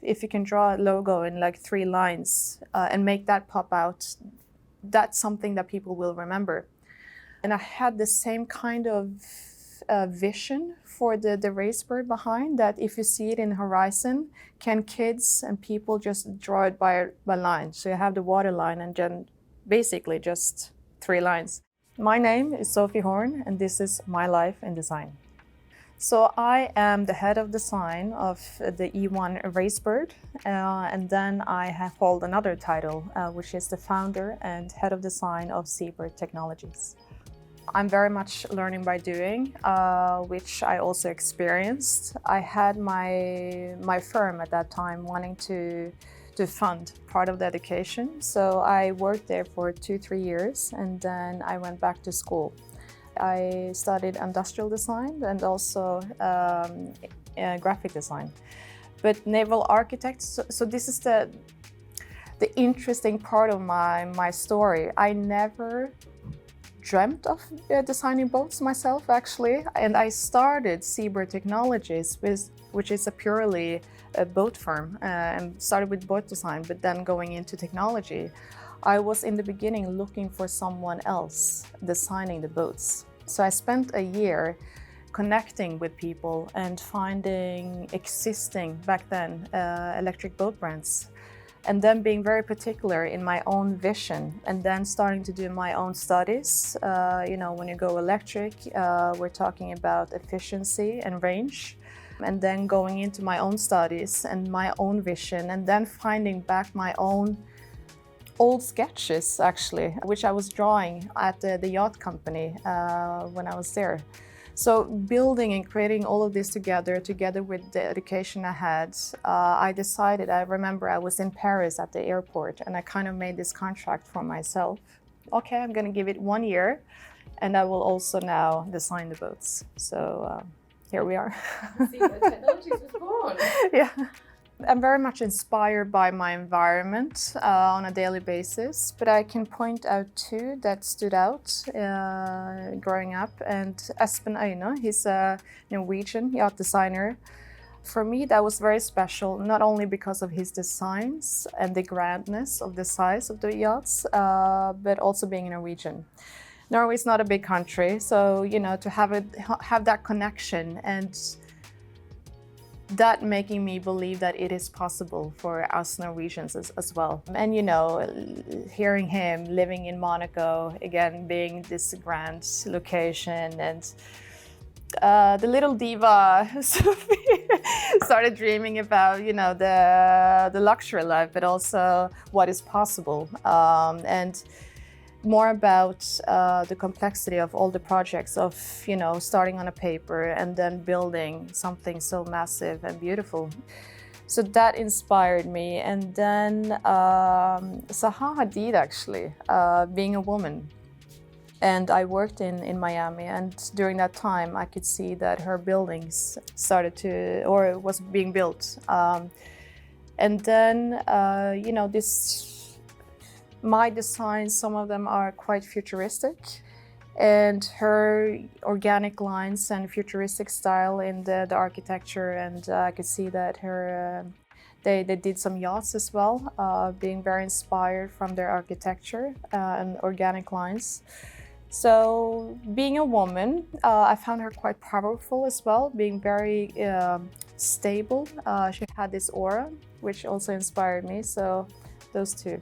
if you can draw a logo in like 3 lines and make that pop out, that's something that people will remember. And I had the same kind of vision for the RaceBird behind that. If you see it in the horizon, can kids and people just draw it by line? So you have the water line and then basically just 3 lines. My name is Sophi Horne, and this is my life in design. So I am the head of design of the E1 RaceBird, and then I hold another title, which is the founder and head of design of SeaBird Technologies. I'm very much learning by doing, which I also experienced. I had my firm at that time wanting to fund part of the education, so I worked there for 2-3 years, and then I went back to school. I studied industrial design and also graphic design, but naval architects. So this is the interesting part of my story. I never dreamt of designing boats myself, actually, and I started SeaBird Technologies, which is a purely boat firm, and started with boat design, but then going into technology. I was in the beginning looking for someone else designing the boats. So I spent a year connecting with people and finding existing, back then, electric boat brands. And then being very particular in my own vision, and then starting to do my own studies. When you go electric, we're talking about efficiency and range. And then going into my own studies and my own vision, and then finding back my own old sketches, actually, which I was drawing at the yacht company when I was there. So building and creating all of this together with the education I had, I remember I was in Paris at the airport, and I kind of made this contract for myself. Okay, I'm going to give it 1 year, and I will also now design the boats. So here we are. SeaBird Technologies was born. Yeah. I'm very much inspired by my environment on a daily basis, but I can point out 2 that stood out growing up. And Espen Øyne, he's a Norwegian yacht designer. For me, that was very special, not only because of his designs and the grandness of the size of the yachts, but also being a Norwegian. Norway is not a big country, so to have that connection, and that making me believe that it is possible for us Norwegians as well. And hearing him living in Monaco, again, being this grand location, and the little diva Sophie started dreaming about the luxury life, but also what is possible, and more about the complexity of all the projects of, starting on a paper and then building something so massive and beautiful. So that inspired me. And then Zaha Hadid, actually, being a woman. And I worked in Miami, and during that time I could see that her buildings was being built. And then, my designs, some of them are quite futuristic, and her organic lines and futuristic style in the architecture, and I could see that they did some yachts as well, being very inspired from their architecture and organic lines. So being a woman, I found her quite powerful as well, being very stable. She had this aura, which also inspired me, so those 2.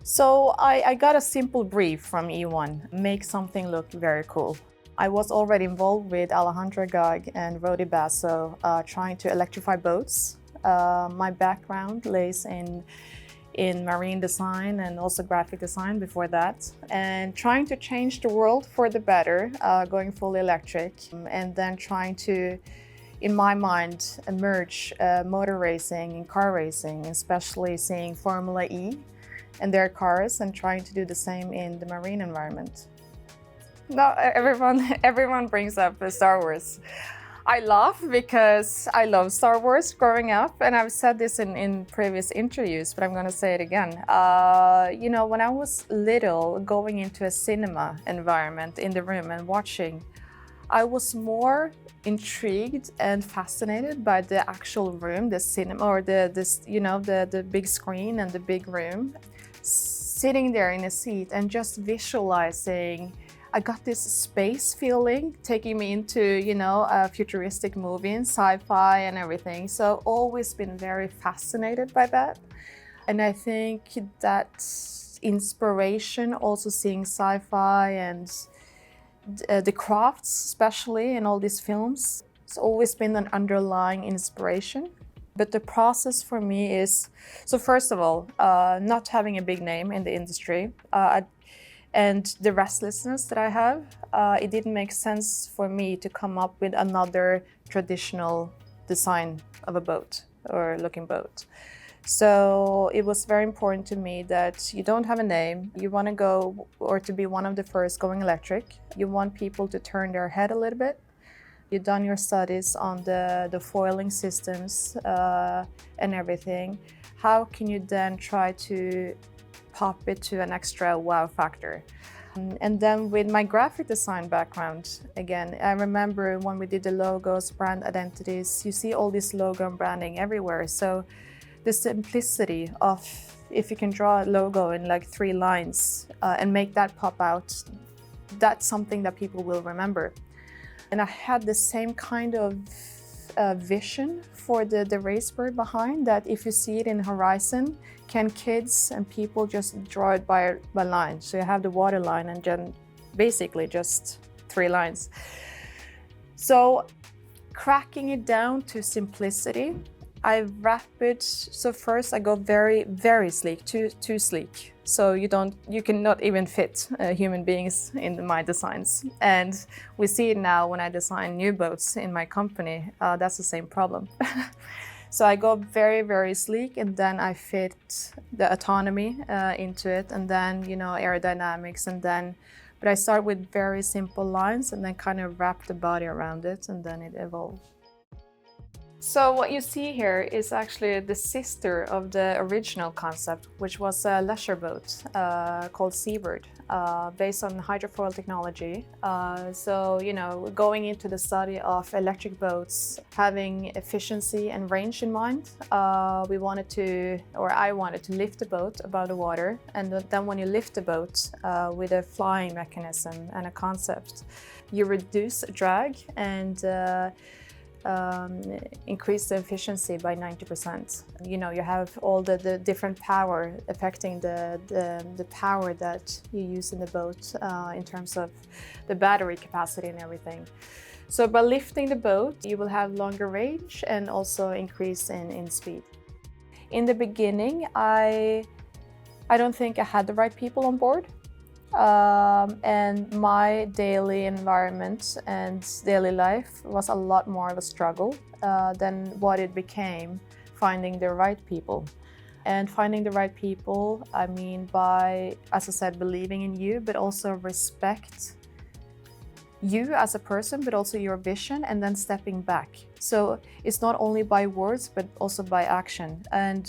So I got a simple brief from E1, make something look very cool. I was already involved with Alejandro Gag and Rodi Basso trying to electrify boats. My background lays in marine design and also graphic design before that, and trying to change the world for the better, going fully electric, and then trying to, in my mind, merge motor racing and car racing, especially seeing Formula E and their cars, and trying to do the same in the marine environment. No, everyone brings up Star Wars. I laugh because I love Star Wars growing up, and I've said this in previous interviews, but I'm going to say it again. When I was little, going into a cinema environment in the room and watching, I was more intrigued and fascinated by the actual room, the cinema, or the big screen and the big room. Sitting there in a seat and just visualizing, I got this space feeling taking me into, a futuristic movie and sci-fi and everything. So always been very fascinated by that. And I think that inspiration, also seeing sci-fi and the crafts, especially in all these films, it's always been an underlying inspiration. But the process for me is, so first of all, not having a big name in the industry and the restlessness that I have, it didn't make sense for me to come up with another traditional design of a boat or looking boat. So it was very important to me that you don't have a name, you want to go, or to be one of the first going electric. You want people to turn their head a little bit. You've done your studies on the foiling systems and everything. How can you then try to pop it to an extra wow factor? And then with my graphic design background, again, I remember when we did the logos, brand identities, you see all this logo and branding everywhere. So the simplicity of, if you can draw a logo in like 3 lines and make that pop out, that's something that people will remember. And I had the same kind of vision for the RaceBird behind that. If you see it in horizon, can kids and people just draw it by line? So you have the water line and then basically just 3 lines. So cracking it down to simplicity, I wrap it, so first I go very, very sleek, too sleek. So you cannot even fit human beings in my designs. And we see it now when I design new boats in my company, that's the same problem. So I go very, very sleek, and then I fit the autonomy into it, and then, aerodynamics, but I start with very simple lines and then kind of wrap the body around it, and then it evolves. So what you see here is actually the sister of the original concept, which was a leisure boat called SeaBird, based on hydrofoil technology. Going into the study of electric boats, having efficiency and range in mind, I wanted to lift the boat above the water. And then when you lift the boat with a flying mechanism and a concept, you reduce drag and increase the efficiency by 90%. You have all the different power affecting the power that you use in the boat in terms of the battery capacity and everything. So by lifting the boat, you will have longer range and also increase in speed. In the beginning, I don't think I had the right people on board. And my daily environment and daily life was a lot more of a struggle than what it became finding the right people. And finding the right people, I mean by, as I said, believing in you, but also respect you as a person, but also your vision, and then stepping back. So it's not only by words, but also by action. And,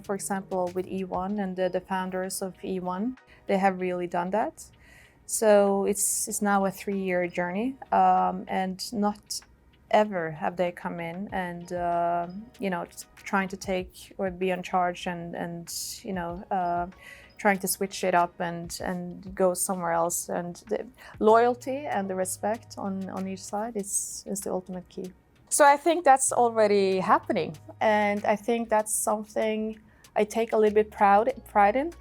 for example, with E1 and the founders of E1, they have really done that. So it's now a 3-year journey, and not ever have they come in and, trying to take or be in charge and trying to switch it up and go somewhere else. And the loyalty and the respect on each side is the ultimate key. So I think that's already happening. And I think that's something I take a little bit pride in.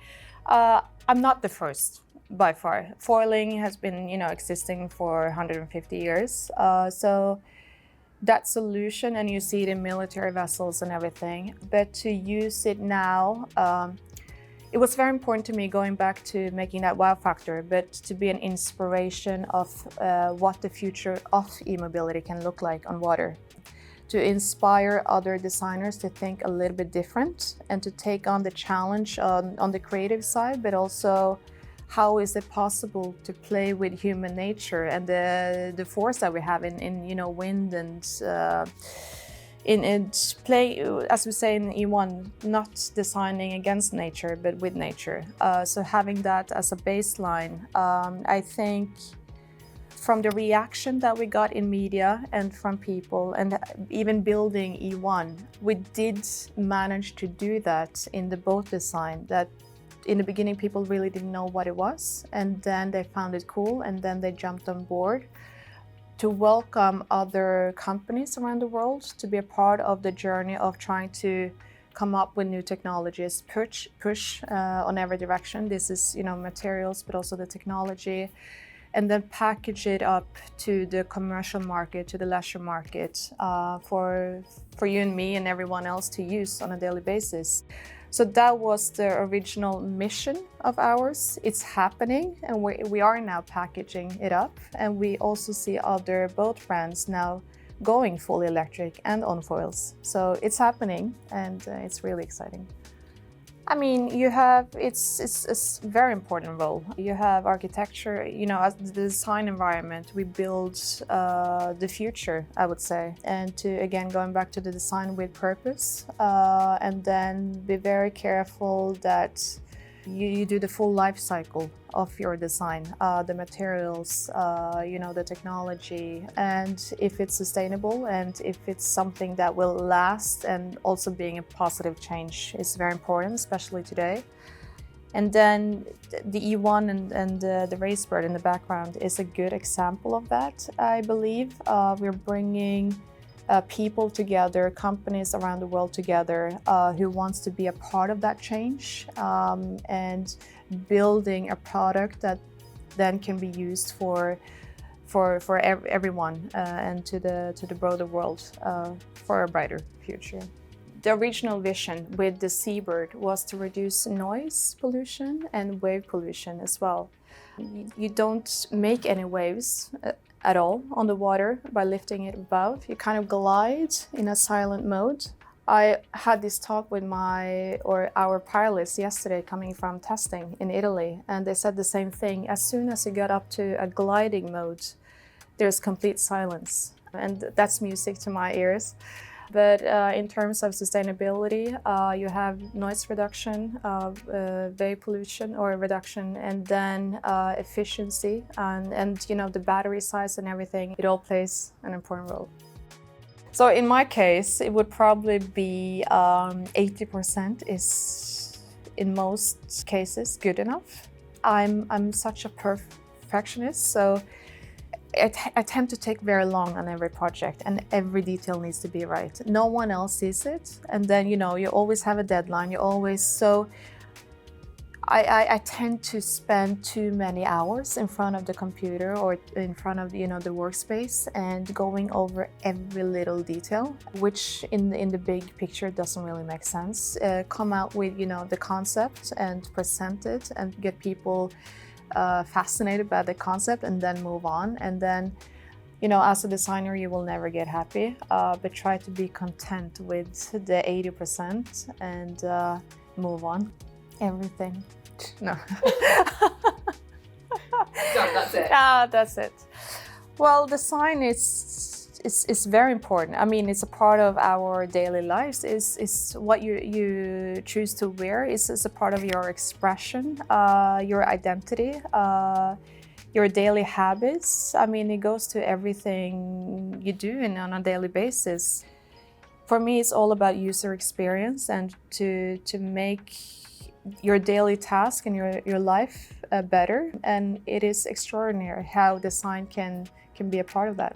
I'm not the first by far. Foiling has been, existing for 150 years. So that solution, and you see it in military vessels and everything, but to use it now, it was very important to me going back to making that wow factor, but to be an inspiration of what the future of e-mobility can look like on water. To inspire other designers to think a little bit different and to take on the challenge on the creative side, but also how is it possible to play with human nature and the force that we have in wind and in play, as we say in E1, not designing against nature, but with nature. So having that as a baseline, I think from the reaction that we got in media and from people, and even building E1, we did manage to do that in the boat design. That in the beginning people really didn't know what it was, and then they found it cool, and then they jumped on board to welcome other companies around the world to be a part of the journey of trying to come up with new technologies, push on every direction. This is, materials, but also the technology, and then package it up to the commercial market, to the leisure market, for you and me and everyone else to use on a daily basis. So that was the original mission of ours. It's happening, and we are now packaging it up, and we also see other boat brands now going fully electric and on foils. So it's happening, and it's really exciting. I mean, it's a very important role. You have architecture, as the design environment, we build the future, I would say. And to, again, going back to the design with purpose, and then be very careful that you do the full life cycle of your design, the materials, the technology, and if it's sustainable and if it's something that will last, and also being a positive change is very important, especially today. And then the E1 and the RaceBird in the background is a good example of that, I believe. We're bringing people together, companies around the world together, who wants to be a part of that change, and building a product that then can be used for everyone, and to the broader world, for a brighter future. The original vision with the SeaBird was to reduce noise pollution and wave pollution as well. You don't make any waves at all on the water by lifting it above. You kind of glide in a silent mode. I had this talk with our pilots yesterday coming from testing in Italy, and they said the same thing. As soon as you get up to a gliding mode, there's complete silence, and that's music to my ears. But in terms of sustainability, you have noise reduction, wave pollution or reduction, and then efficiency, and the battery size and everything. It all plays an important role. So in my case, it would probably be 80% is, in most cases, good enough. I'm such a perfectionist, so I tend to take very long on every project, and every detail needs to be right. No one else sees it, and then you always have a deadline. I tend to spend too many hours in front of the computer or in front of the workspace and going over every little detail, which in the big picture doesn't really make sense. Come out with the concept and present it and get people fascinated by the concept, and then move on. And then as a designer, you will never get happy, but try to be content with the 80% and move on. Everything. No. Done, that's it. That's it. Well, design is very important. I mean, it's a part of our daily lives. Is what you choose to wear. Is a part of your expression, your identity, your daily habits. I mean, it goes to everything you do on a daily basis. For me, it's all about user experience, and to make your daily task and your life better. And it is extraordinary how design can be a part of that.